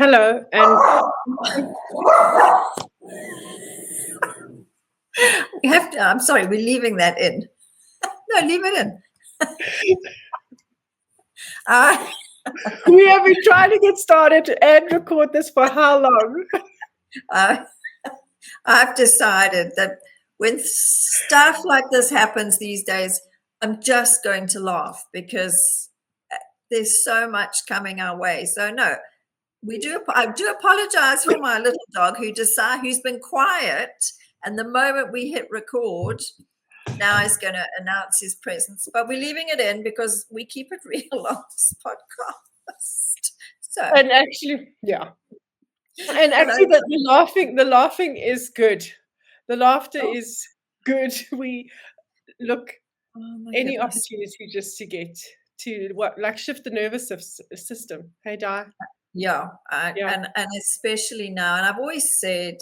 Hello, and We have to, I'm sorry, we're leaving that in. No, leave it in. Uh, we have been trying to get started and record this for how long? uh, I've decided that when stuff like this happens these days, I'm just going to laugh because there's so much coming our way. So no, I do apologize for my little dog who's been quiet, and the moment we hit record, now he's going to announce his presence. But we're leaving it in because we keep it real on this podcast. So And actually, yeah. And actually, the laughing is good. The laughter is good. We look any goodness. opportunity just to get to shift the nervous system. Hey, Di. Yeah, Yeah. and especially now, and I've always said,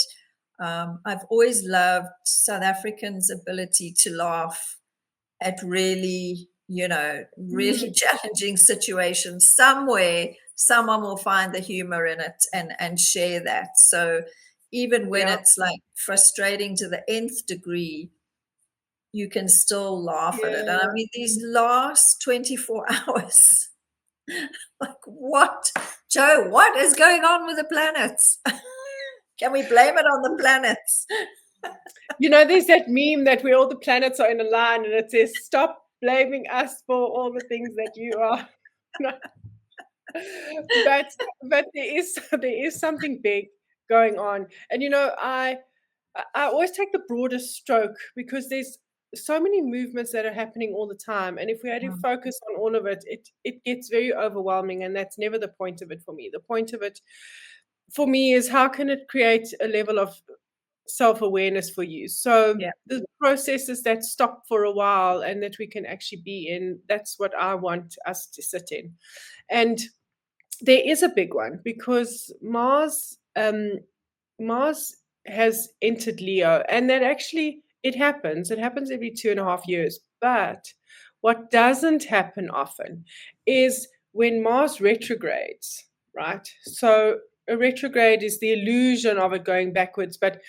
I've always loved South Africans' ability to laugh at really, really challenging situations. Somewhere, someone will find the humor in it and share that. So even when Yeah. it's like frustrating to the nth degree, you can still laugh at it. And I mean, these last 24 hours. Like, what? Joe, what is going on with the planets? Can we blame it on the planets? There's that meme that where all the planets are in a line and it says, "Stop blaming us for all the things that you are." but there is something big going on. And I always take the broadest stroke because there's so many movements that are happening all the time. And if we had to focus on all of it, it gets very overwhelming. And that's never the point of it for me. The point of it for me is how can it create a level of self-awareness for you. So the processes that stop for a while and that we can actually be in, that's what I want us to sit in. And there is a big one because Mars has entered Leo, and that actually it happens. It happens every 2.5 years. But what doesn't happen often is when Mars retrogrades, right? So a retrograde is the illusion of it going backwards, but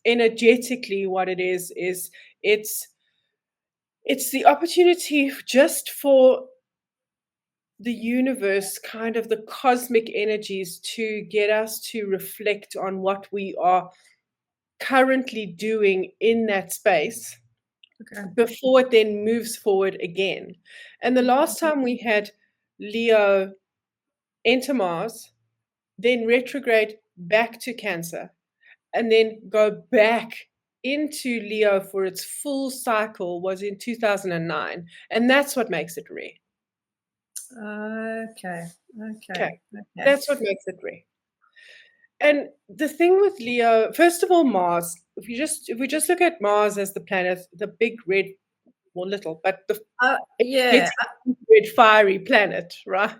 energetically, what it is it's the opportunity just for the universe, kind of the cosmic energies, to get us to reflect on what we are currently doing in that space before it then moves forward again. And the last time we had Leo enter Mars, then retrograde back to Cancer, and then go back into Leo for its full cycle was in 2009. And that's what makes it rare. Okay. That's what makes it rare. And the thing with Leo, first of all, Mars, if we just look at Mars as the planet, the big red, well, little, but the red fiery planet, right?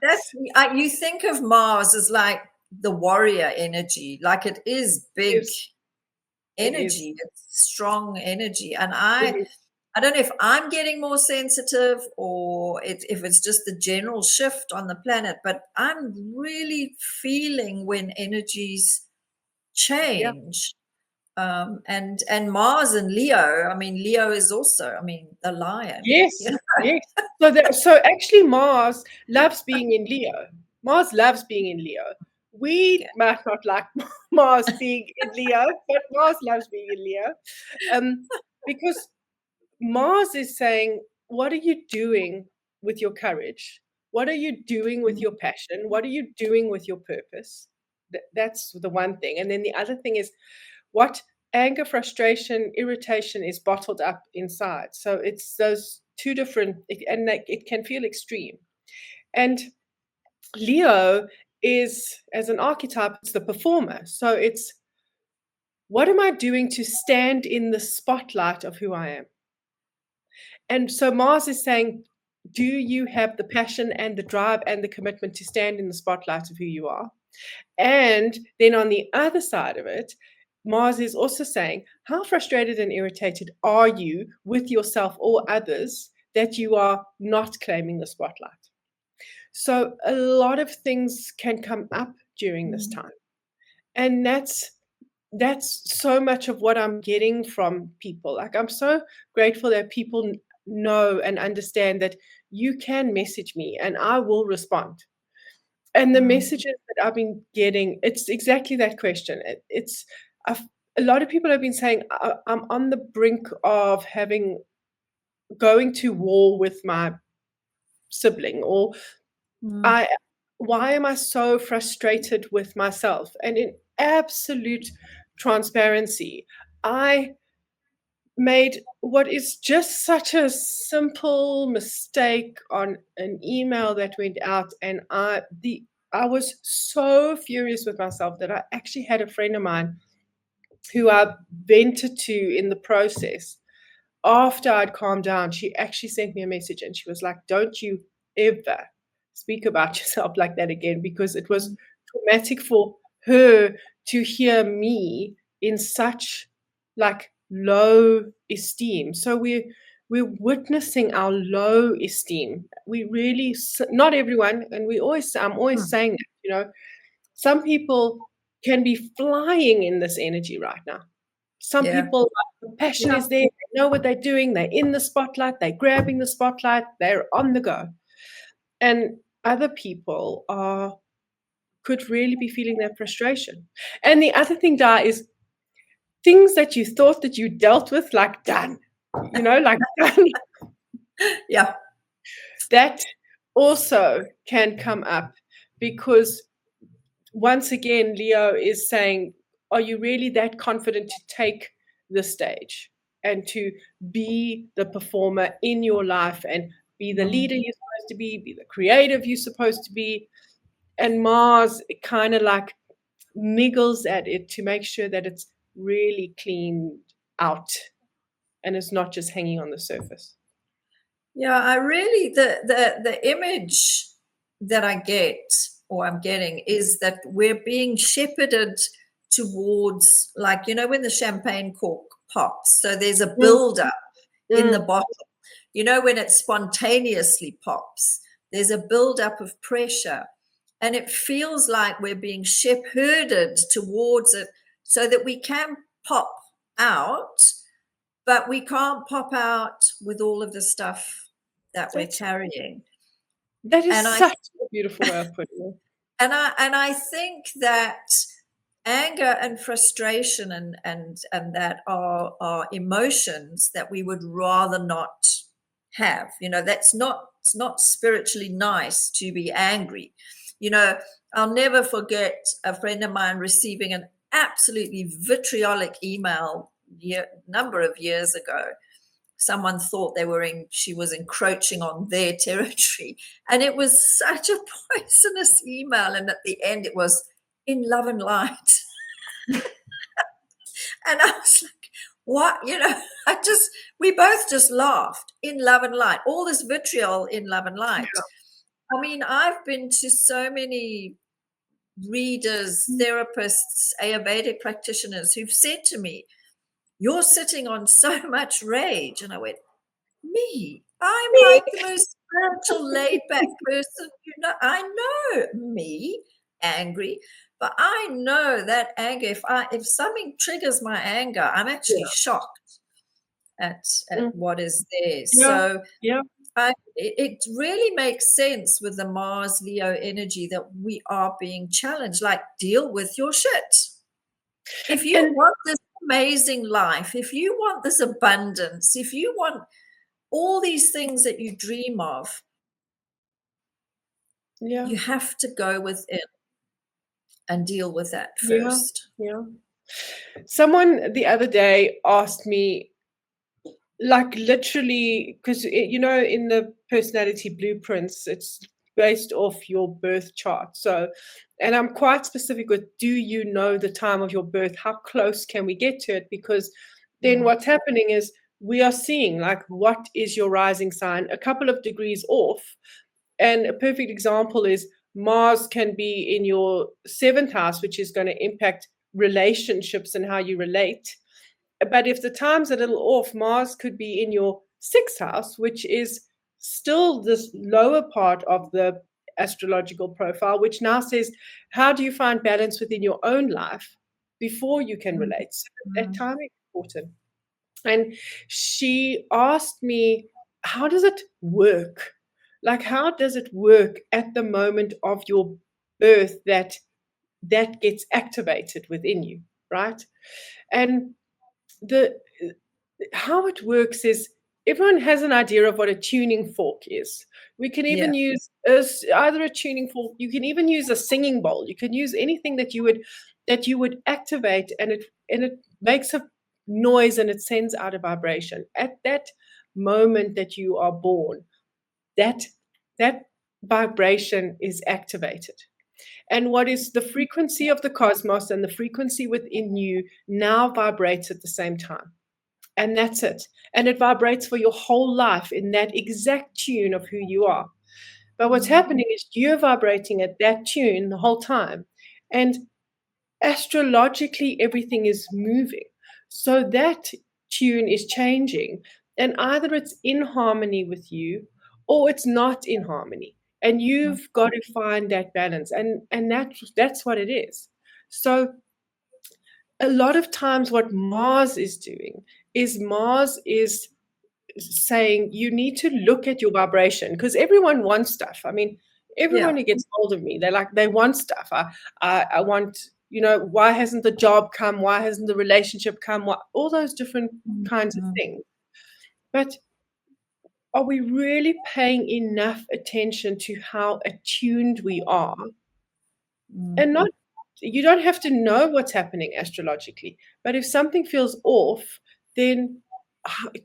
You think of Mars as like the warrior energy, like it is big energy, it's strong energy. And I don't know if I'm getting more sensitive or if it's just the general shift on the planet, but I'm really feeling when energies change. And Mars and Leo, I mean, Leo is also, I mean, the lion. Yes, yes. So actually Mars loves being in Leo. Mars loves being in Leo. We might not like Mars being in Leo, but Mars loves being in Leo. Because Mars is saying, what are you doing with your courage? What are you doing with your passion? What are you doing with your purpose? That's the one thing. And then the other thing is what anger, frustration, irritation is bottled up inside. So it's those two different, and it can feel extreme. And Leo is, as an archetype, it's the performer. So it's, what am I doing to stand in the spotlight of who I am? And so Mars is saying, do you have the passion and the drive and the commitment to stand in the spotlight of who you are? And then on the other side of it, Mars is also saying, how frustrated and irritated are you with yourself or others that you are not claiming the spotlight? So a lot of things can come up during this Mm. time. And that's so much of what I'm getting from people. Like, I'm so grateful that people know and understand that you can message me and I will respond. And the Mm. messages that I've been getting, it's exactly that question. It's I've, a lot of people have been saying, I'm on the brink of going to war with my sibling, or Mm. I why am I so frustrated with myself? And in absolute transparency, I made what is just such a simple mistake on an email that went out, and I was so furious with myself that I actually had a friend of mine who I vented to in the process. After I'd calmed down, she actually sent me a message and she was like, "Don't you ever speak about yourself like that again," because it was Mm. traumatic for her to hear me in such like low esteem. So we're witnessing our low esteem. We really, not everyone, and I'm always Mm. saying that, some people can be flying in this energy right now. Some Yeah. people, the passion Yeah. is there, they know what they're doing, they're in the spotlight, they're grabbing the spotlight, they're on the go. And other people could really be feeling that frustration. And the other thing, Di, is things that you thought that you dealt with, like done, like done, Yeah. that also can come up because once again, Leo is saying, are you really that confident to take the stage and to be the performer in your life and be the Mm. leader you're supposed to be the creative you're supposed to be? And Mars kind of like niggles at it to make sure that it's really cleaned out and it's not just hanging on the surface. Yeah, I really the image that I get or I'm getting is that we're being shepherded towards, like, when the champagne cork pops. So there's a Mm, buildup in the mm. bottle. When it spontaneously pops, there's a buildup of pressure. And it feels like we're being shepherded towards it so that we can pop out, but we can't pop out with all of the stuff that we're That's carrying. that is And I such a beautiful way of putting it. and I think that anger and frustration and that are emotions that we would rather not have. It's not spiritually nice to be angry. I'll never forget a friend of mine receiving an absolutely vitriolic email number of years ago. Someone thought she was encroaching on their territory, and it was such a poisonous email. And at the end, it was in love and light. And I was like, what? We both just laughed. In love and light, all this vitriol in love and light. I mean, I've been to so many readers, therapists, Ayurvedic practitioners who've said to me, "You're sitting on so much rage." And I went, "Me? I'm Me. like the most spiritual, laid back person. I know me, angry, but I know that anger, if something triggers my anger, I'm actually Yeah. shocked at Mm. what is there." Yeah. So Yeah. it really makes sense with the Mars Leo energy that we are being challenged. Like, deal with your shit. If you And want this amazing life, if you want this abundance, if you want all these things that you dream of, yeah. you have to go within and deal with that Yeah. first. Yeah. Someone the other day asked me, like, literally, because, in the personality blueprints, it's based off your birth chart. So, and I'm quite specific with, do you know the time of your birth? How close can we get to it? Because then Mm. what's happening is we are seeing, like, what is your rising sign a couple of degrees off. And a perfect example is Mars can be in your seventh house, which is going to impact relationships and how you relate. But if the time's a little off, Mars could be in your sixth house, which is still this lower part of the astrological profile, which now says, how do you find balance within your own life before you can relate? So that timing is important. And she asked me, how does it work? Like, how does it work at the moment of your birth that gets activated within you, right? And the how it works is everyone has an idea of what a tuning fork is. We can even use either a tuning fork. You can even use a singing bowl. You can use anything that you would activate, and it makes a noise and it sends out a vibration at that moment that you are born. That vibration is activated. And what is the frequency of the cosmos and the frequency within you now vibrates at the same time. And that's it. And it vibrates for your whole life in that exact tune of who you are. But what's happening is you're vibrating at that tune the whole time. And astrologically, everything is moving. So that tune is changing. And either it's in harmony with you or it's not in harmony. And you've got to find that balance. And that's what it is. So a lot of times what Mars is saying you need to look at your vibration, because everyone wants stuff. I mean, everyone who gets hold of me, they want stuff. I want, why hasn't the job come? Why hasn't the relationship come? All those different kinds of things. But are we really paying enough attention to how attuned we are? And not, you don't have to know what's happening astrologically, but if something feels off, then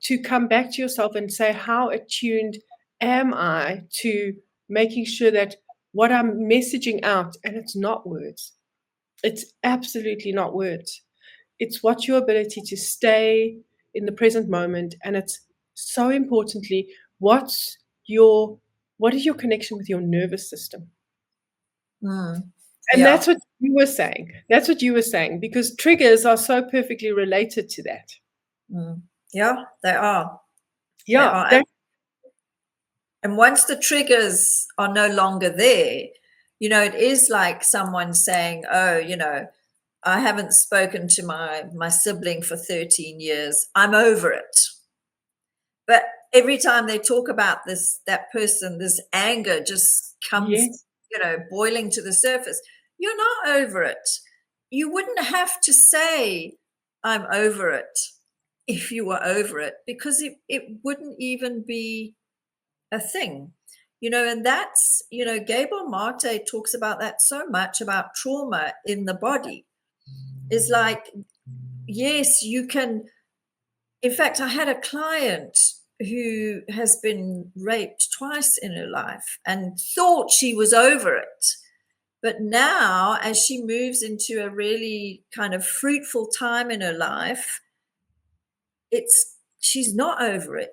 to come back to yourself and say, how attuned am I to making sure that what I'm messaging out, and it's not words, it's absolutely not words, it's what's your ability to stay in the present moment. And it's so importantly, what is your connection with your nervous system? And that's what you were saying. That's what you were saying, because triggers are so perfectly related to that. Yeah, they are. Yeah. They are. And once the triggers are no longer there, it is like someone saying, oh, I haven't spoken to my sibling for 13 years. I'm over it. But every time they talk about that person, this anger just comes, boiling to the surface. You're not over it. You wouldn't have to say, I'm over it, if you were over it, because it wouldn't even be a thing. And that's, Gabor Mate talks about that so much, about trauma in the body. Is like, yes, you can. In fact, I had a client who has been raped twice in her life and thought she was over it. But now, as she moves into a really kind of fruitful time in her life, she's not over it.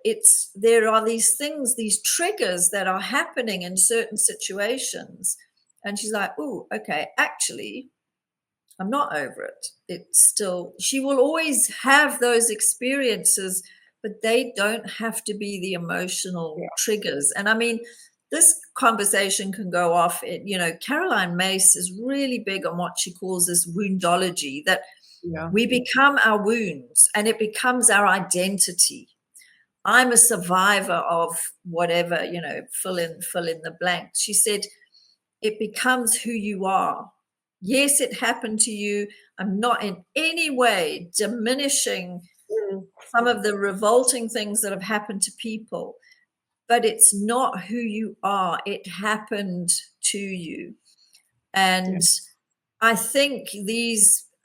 There are these things, these triggers that are happening in certain situations. And she's like, oh, okay, actually, I'm not over it. It's still, she will always have those experiences, but they don't have to be the emotional triggers. And I mean, this conversation can go off. Caroline Mace is really big on what she calls this woundology, that we become our wounds and it becomes our identity. I'm a survivor of whatever, fill in the blank. She said, it becomes who you are. Yes, it happened to you. I'm not in any way diminishing some of the revolting things that have happened to people, but it's not who you are. It happened to you. And I think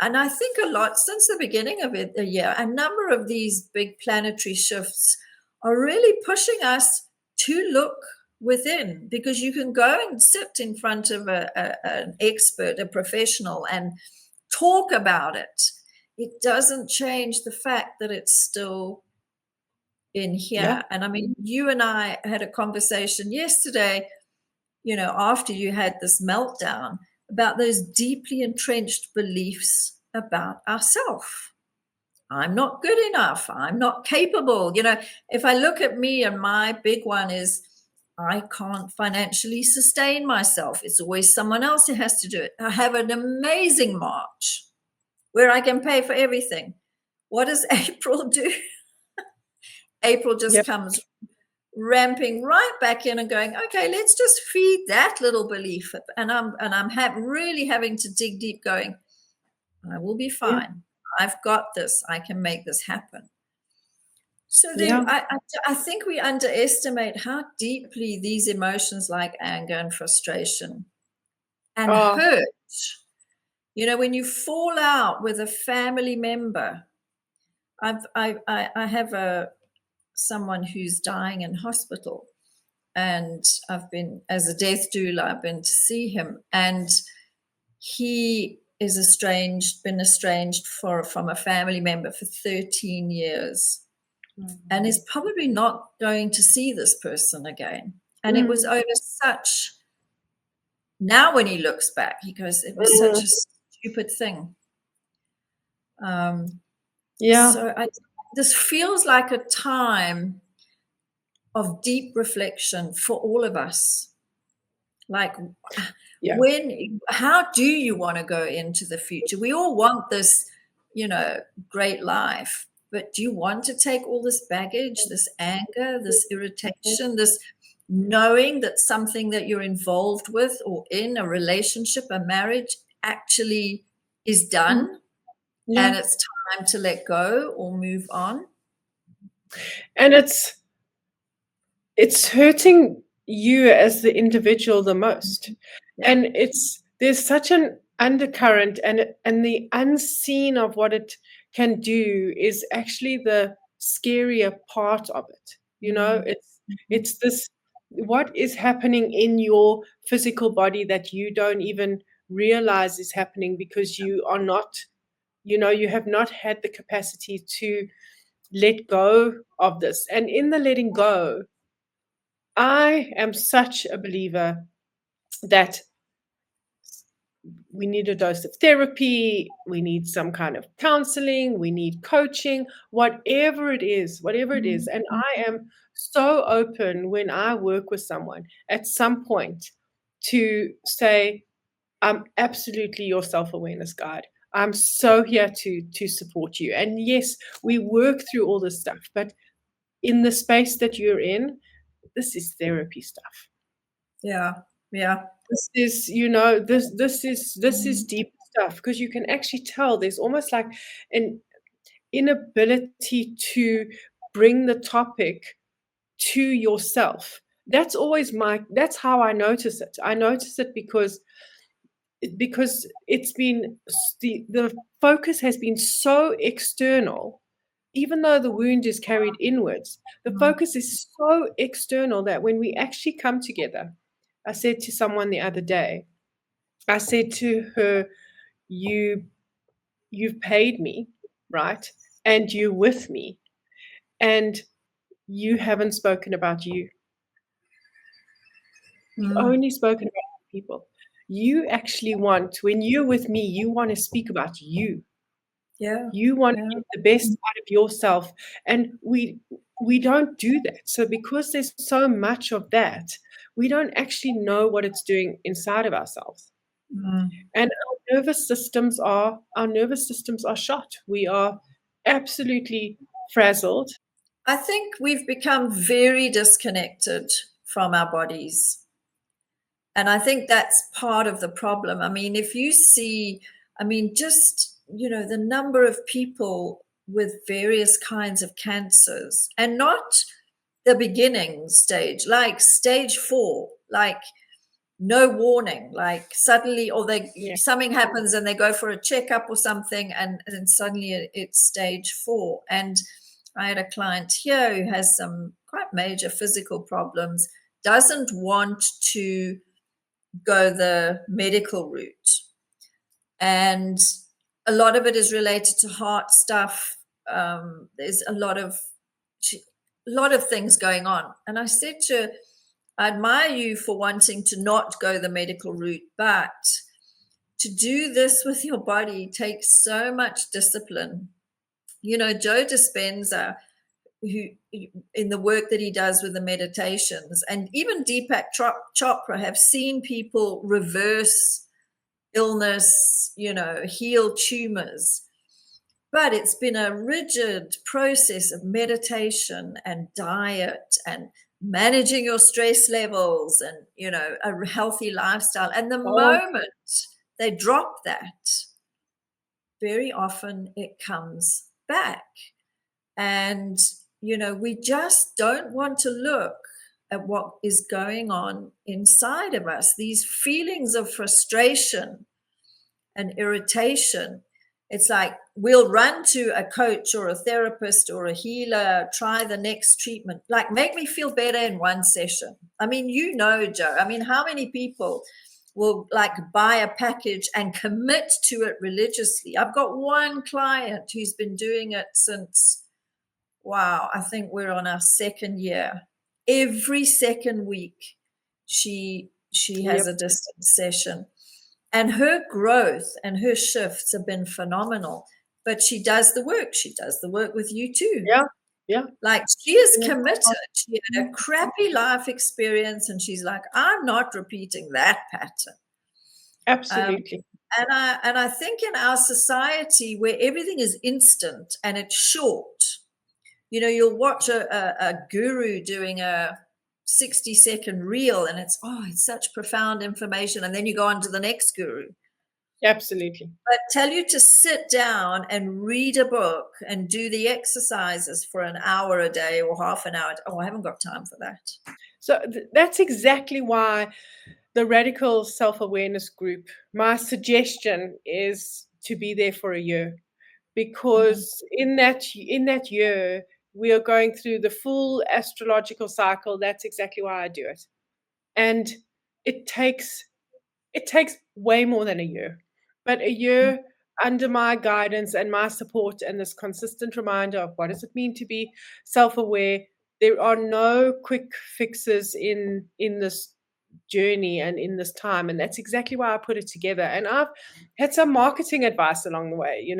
I think a lot since the beginning of the year, a number of these big planetary shifts are really pushing us to look within, because you can go and sit in front of an expert, a professional, and talk about it. It doesn't change the fact that it's still in here. And I mean, you and I had a conversation yesterday, after you had this meltdown, about those deeply entrenched beliefs about ourselves. I'm not good enough. I'm not capable. If I look at me, and my big one is, I can't financially sustain myself. It's always someone else who has to do it. I have an amazing March where I can pay for everything. What does April do? April just Yep. comes ramping right back in and going, okay, let's just feed that little belief. And I'm really having to dig deep, going, I will be Yeah. fine. I've got this. I can make this happen. So then Yeah. I think we underestimate how deeply these emotions like anger and frustration and Oh, hurt, when you fall out with a family member. I have someone who's dying in hospital, and as a death doula, I've been to see him, and he is been estranged from a family member for 13 years. And is probably not going to see this person again. And it was over now when he looks back, he goes, it was such a stupid thing. yeah. So this feels like a time of deep reflection for all of us. Like, Yeah. how do you want to go into the future? We all want this, great life. But do you want to take all this baggage, this anger, this irritation, this knowing that something that you're involved with or in a relationship, a marriage, actually is done Yeah. and it's time to let go or move on? And it's hurting you as the individual the most. Yeah. And there's such an undercurrent, and the unseen of what it can do is actually the scarier part of it. It's this, what is happening in your physical body that you don't even realize is happening, because you are not, you have not had the capacity to let go of this. And in the letting go, I am such a believer that we need a dose of therapy, we need some kind of counseling, we need coaching, whatever it is, whatever it is. And I am so open when I work with someone at some point to say, I'm absolutely your self-awareness guide. I'm so here to support you. And yes, we work through all this stuff, but in the space that you're in, this is therapy stuff. Yeah. Yeah. This is, this is deep stuff, because you can actually tell there's almost like an inability to bring the topic to yourself. That's how I notice it. I notice it because it's been, the focus has been so external. Even though the wound is carried inwards, the focus is so external that when we actually come together, I said to someone the other day, I said to her, you've paid me, right? And you're with me, and you haven't spoken about you. You've only spoken about people. You actually want, when you're with me, you want to speak about you. Yeah. You want Yeah. to get the best out of yourself. And we don't do that. So because there's so much of that, we don't actually know what it's doing inside of ourselves. And our nervous systems are shot. We are absolutely frazzled. I think we've become very disconnected from our bodies. And I think that's part of the problem. I mean, if you see, just, the number of people with various kinds of cancers, and not the beginning stage, like stage 4, like no warning, like suddenly, or something happens and they go for a checkup or something, and suddenly it's stage 4. And I had a client here who has some quite major physical problems, doesn't want to go the medical route. And a lot of it is related to heart stuff. There's a lot of things going on. And I said to her, I admire you for wanting to not go the medical route, but to do this with your body takes so much discipline. Joe Dispenza, who in the work that he does with the meditations, and even Deepak Chopra, have seen people reverse illness, heal tumors. But it's been a rigid process of meditation and diet and managing your stress levels and, a healthy lifestyle. And the Oh, moment they drop that, very often it comes back. And, we just don't want to look at what is going on inside of us. These feelings of frustration and irritation. It's like we'll run to a coach or a therapist or a healer, try the next treatment, like make me feel better in one session. I mean, Joe, how many people will like buy a package and commit to it religiously? I've got one client who's been doing it since, wow, I think we're on our second year. Every second week, she has yep. a distance session. And her growth and her shifts have been phenomenal. But she does the work. She does the work with you too. Yeah. Yeah. Like she is Yeah. committed. She had a crappy life experience and she's like, I'm not repeating that pattern. Absolutely. And I think in our society where everything is instant and it's short, you'll watch a guru doing a 60-second reel and it's such profound information. And then you go on to the next guru. Absolutely. But tell you to sit down and read a book and do the exercises for an hour a day or half an hour. I haven't got time for that. So that's exactly why the Radical Self-Awareness Group, my suggestion is to be there for a year, because in that year we are going through the full astrological cycle. That's exactly why I do it. And it takes way more than a year, but a year under my guidance and my support and this consistent reminder of what does it mean to be self-aware. There are no quick fixes in this journey and in this time, and that's exactly why I put it together. And I've had some marketing advice along the way.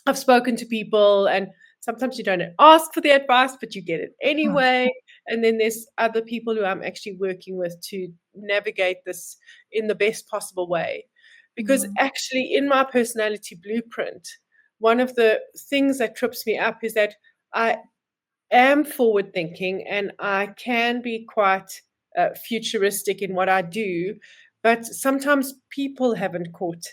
I've spoken to people, and sometimes you don't ask for the advice, but you get it anyway. And then there's other people who I'm actually working with to navigate this in the best possible way. Because actually, in my personality blueprint, one of the things that trips me up is that I am forward thinking and I can be quite futuristic in what I do, but sometimes people haven't caught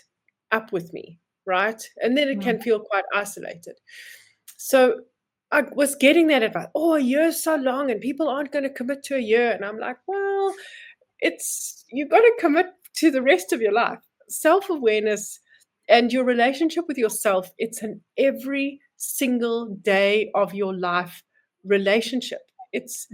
up with me, right? And then it can feel quite isolated. So I was getting that advice. Oh, a year is so long and people aren't going to commit to a year. And I'm like, well, you've got to commit to the rest of your life. Self-awareness and your relationship with yourself, it's an every single day of your life relationship. It's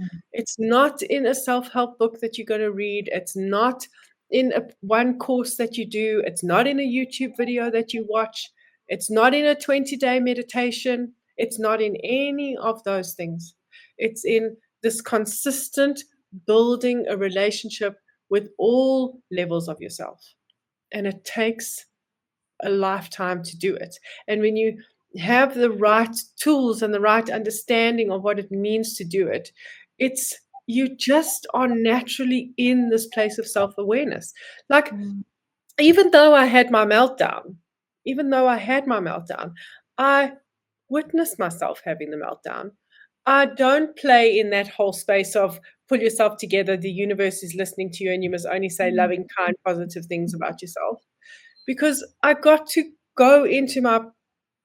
not in a self-help book that you're going to read. It's not in one course that you do. It's not in a YouTube video that you watch. It's not in a 20-day meditation. It's not in any of those things. It's in this consistent building a relationship with all levels of yourself. And it takes a lifetime to do it. And when you have the right tools and the right understanding of what it means to do it, you just are naturally in this place of self-awareness. Like, even though I had my meltdown, I witnessed myself having the meltdown. I don't play in that whole space of pull yourself together, the universe is listening to you, and you must only say loving, kind, positive things about yourself. Because I got to go into my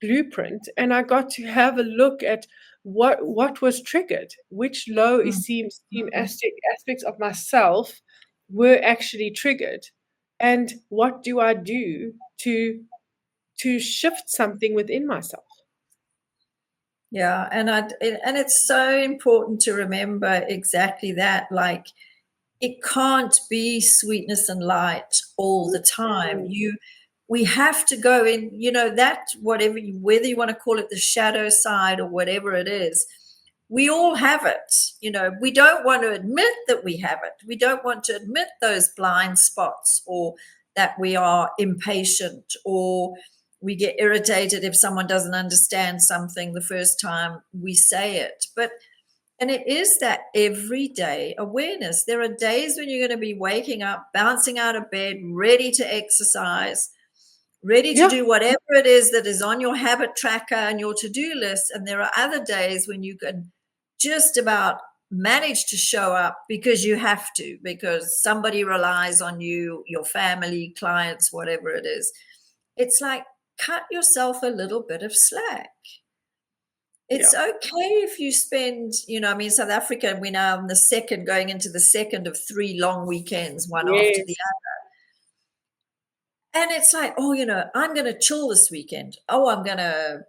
blueprint and I got to have a look at what was triggered, which low esteem aspects of myself were actually triggered, and what do I do to shift something within myself. Yeah, and it's so important to remember exactly that. Like, it can't be sweetness and light all the time. We have to go in, that whether you want to call it the shadow side or whatever it is, we all have it. We don't want to admit that we have it. We don't want to admit those blind spots, or that we are impatient, or We get irritated if someone doesn't understand something the first time we say it. And it is that everyday awareness. There are days when you're going to be waking up, bouncing out of bed, ready to exercise, ready to Yeah, do whatever it is that is on your habit tracker and your to-do list. And there are other days when you can just about manage to show up because you have to, because somebody relies on you, your family, clients, whatever it is. It's like, cut yourself a little bit of slack. It's yeah. okay if you spend, I mean, South Africa, we're now in the second, going into the second of 3 long weekends, one after the Yes. other. And it's like, oh, I'm going to chill this weekend. Oh, I'm going to,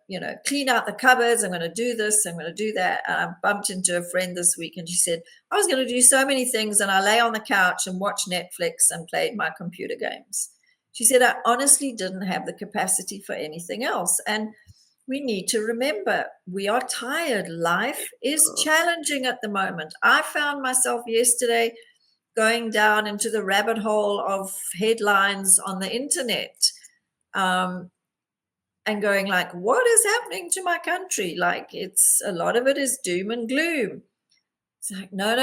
clean out the cupboards. I'm going to do this. I'm going to do that. And I bumped into a friend this week and she said, I was going to do so many things. And I lay on the couch and watched Netflix and played my computer games. She said, I honestly didn't have the capacity for anything else. And we need to remember we are tired. Life is challenging at the moment. I found myself yesterday going down into the rabbit hole of headlines on the internet, and going like, what is happening to my country? Like, it's a lot of it is doom and gloom. It's like, no,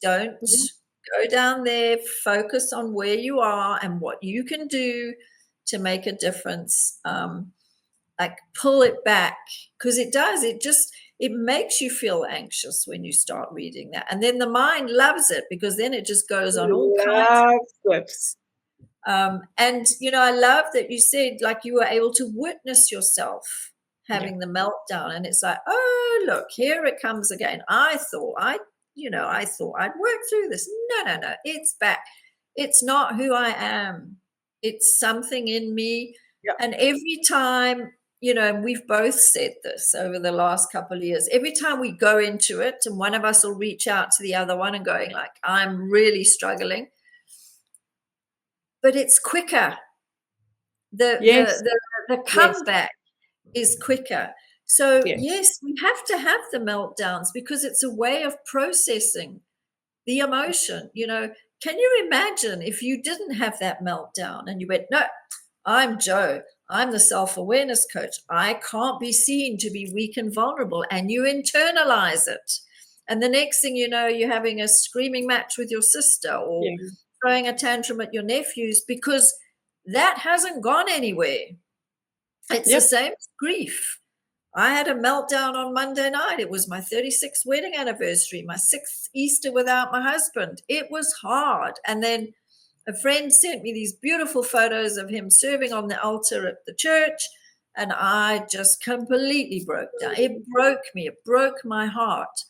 don't Mhm. go down there. Focus on where you are and what you can do to make a difference. Like, pull it back, because it makes you feel anxious when you start reading that, and then the mind loves it because then it just goes on all kinds of Loves it. trips. And I love that you said, like, you were able to witness yourself Yeah. having the meltdown, and it's like, oh, look, here it comes again. I thought I'd work through this. No, it's back. It's not who I am. It's something in me. Yeah. And every time, and we've both said this over the last couple of years, every time we go into it and one of us will reach out to the other one and going like, I'm really struggling, but it's quicker. The Yes. the the Yes. comeback is quicker. So Yes. yes, we have to have the meltdowns because it's a way of processing the emotion. Can you imagine if you didn't have that meltdown and you went, no, I'm Joe, I'm the self-awareness coach, I can't be seen to be weak and vulnerable, and you internalize it. And the next thing you know, you're having a screaming match with your sister or Yeah. throwing a tantrum at your nephews because that hasn't gone anywhere. It's the Yep. same as grief. I had a meltdown on Monday night. It was my 36th wedding anniversary, my 6th Easter without my husband. It was hard. And then a friend sent me these beautiful photos of him serving on the altar at the church. And I just completely broke down. It broke me. It broke my heart.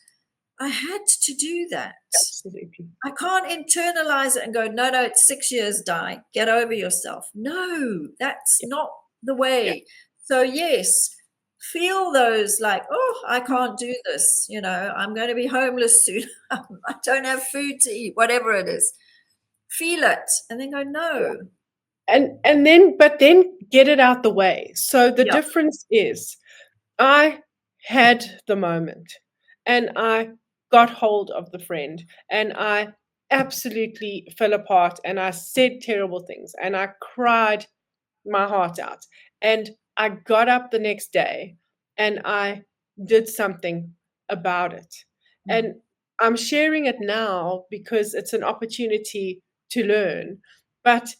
I had to do that. Absolutely. I can't internalize it and go, no, it's 6 years, die, get over yourself. No, that's Yeah. not the Yeah. way. So, yes, feel those like, oh, I can't do this. I'm going to be homeless soon. I don't have food to eat, whatever it is. Feel it and then go, Yeah. no. But then get it out the way. So the Yeah. difference is I had the moment and I got hold of the friend and I absolutely fell apart and I said terrible things and I cried my heart out. And I got up the next day and I did something about it. Mm. And I'm sharing it now because it's an opportunity to learn. But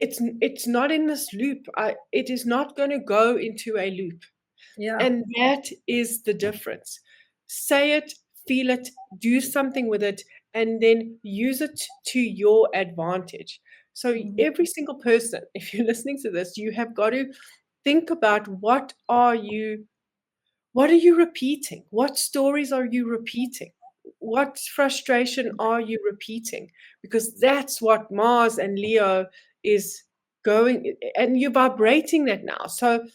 it's not in this loop. It is not going to go into a loop. Yeah. And that is the difference. Say it, feel it, do something with it, and then use it to your advantage. So, Mhm. every single person, if you're listening to this, you have got to think about what are you repeating? What stories are you repeating? What frustration are you repeating? Because that's what Mars and Leo is going, and you're vibrating that now. So,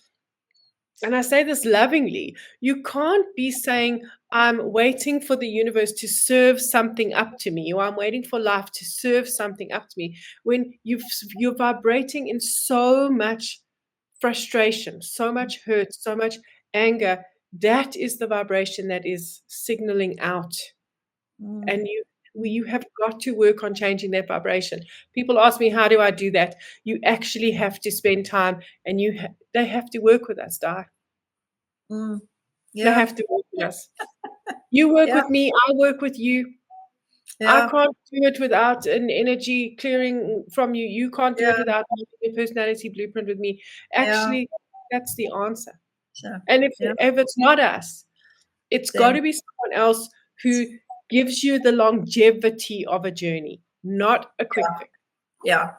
and I say this lovingly, you can't be saying, I'm waiting for the universe to serve something up to me, or I'm waiting for life to serve something up to me, when you're vibrating in so much frustration, so much hurt, so much anger. That is the vibration that is signaling out. Mm. And you You have got to work on changing that vibration. People ask me, how do I do that? You actually have to spend time, and they have to work with us, Di. Mm. They Yeah. have to work with us. You work Yeah. with me, I work with you. I Yeah. can't do it without an energy clearing from you. You can't do Yeah. it without making a personality blueprint with me. Yeah. Actually, that's the answer. So, And yeah. if it's not us, it's got Then, to be someone else who gives you the longevity of a journey, not a quick fix. yeah.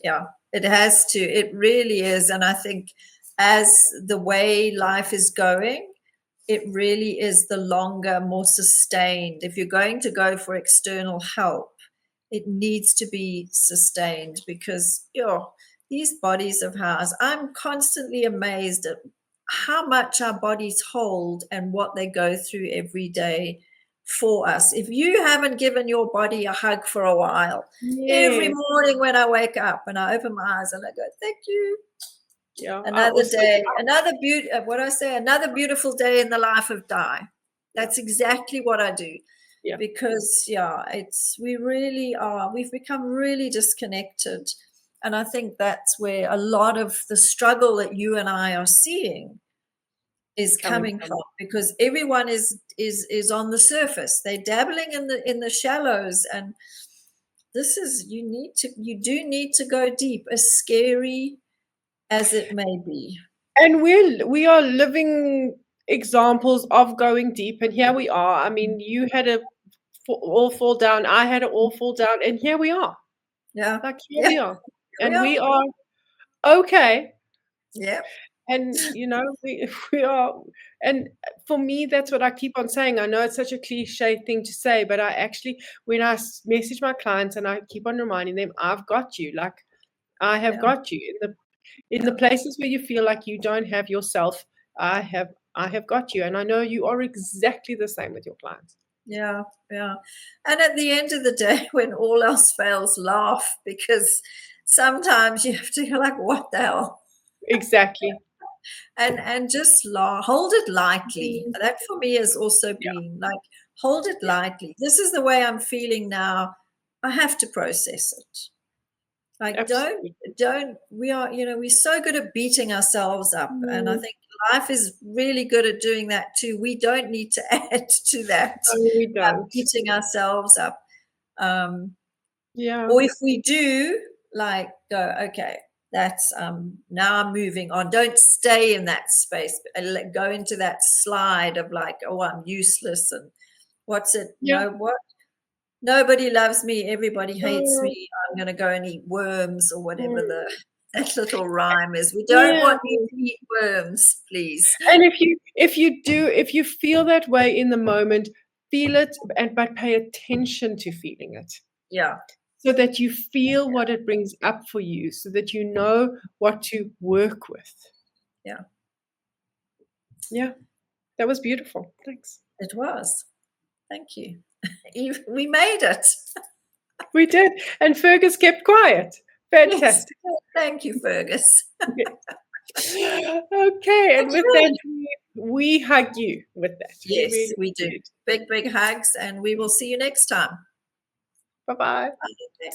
Yeah. It has to. It really is. And I think as the way life is going, it really is the longer, more sustained. If you're going to go for external help, it needs to be sustained because these bodies of ours, I'm constantly amazed at how much our bodies hold and what they go through every day for us. If you haven't given your body a hug for a while, every Yes. morning when I wake up and I open my eyes and I go, thank you. Yeah. Another day, another beautiful day in the life of Di. That's exactly what I do. Yeah. Because we really are, we've become really disconnected. And I think that's where a lot of the struggle that you and I are seeing is coming from, because everyone is on the surface. They're dabbling in the shallows, and you do need to go deep, as scary as it may be. And we are living examples of going deep, and here we are. I mean, you had a all fall down, I had it all fall down, and here we are. Yeah. Like, here Yeah. we are. Here we And are. we are okay. Yeah. And we we are. And for me, that's what I keep on saying. I know it's such a cliche thing to say, but I actually, when I message my clients and I keep on reminding them, I've got you. Like, I have Yeah. got you in the places where you feel like you don't have yourself. I have got you, and I know you are exactly the same with your clients. Yeah. Yeah. And at the end of the day, when all else fails, laugh, because sometimes you have to go like, what the hell? Exactly. And just laugh, hold it lightly. Mhm. That for me has also Yeah. been like, hold it lightly. This is the way I'm feeling now. I have to process it. Like, Absolutely. don't, we're so good at beating ourselves up. And I Mm. think life is really good at doing that too. We don't need to add to that, No, we don't. beating ourselves up. Yeah. Or if we do, like, go, okay, that's now I'm moving on. Don't stay in that space. Go into that slide of like, oh, I'm useless, and what's it? Yeah. No, what? Nobody loves me. Everybody hates Mm. me. I'm going to go and eat worms, or whatever that little rhyme is. We don't Yeah. want you to eat worms, please. And if you feel that way in the moment, feel it, but pay attention to feeling it. Yeah. So that you feel what it brings up for you, so that you know what to work with. Yeah. Yeah. That was beautiful. Thanks. It was. Thank you. We made it. We did. And Fergus kept quiet. Yes. Fantastic. Thank you, Fergus. Okay. And with that, we hug you with that. We Yes, really we do. did. Big, big hugs, and we will see you next time. Bye-bye. Bye.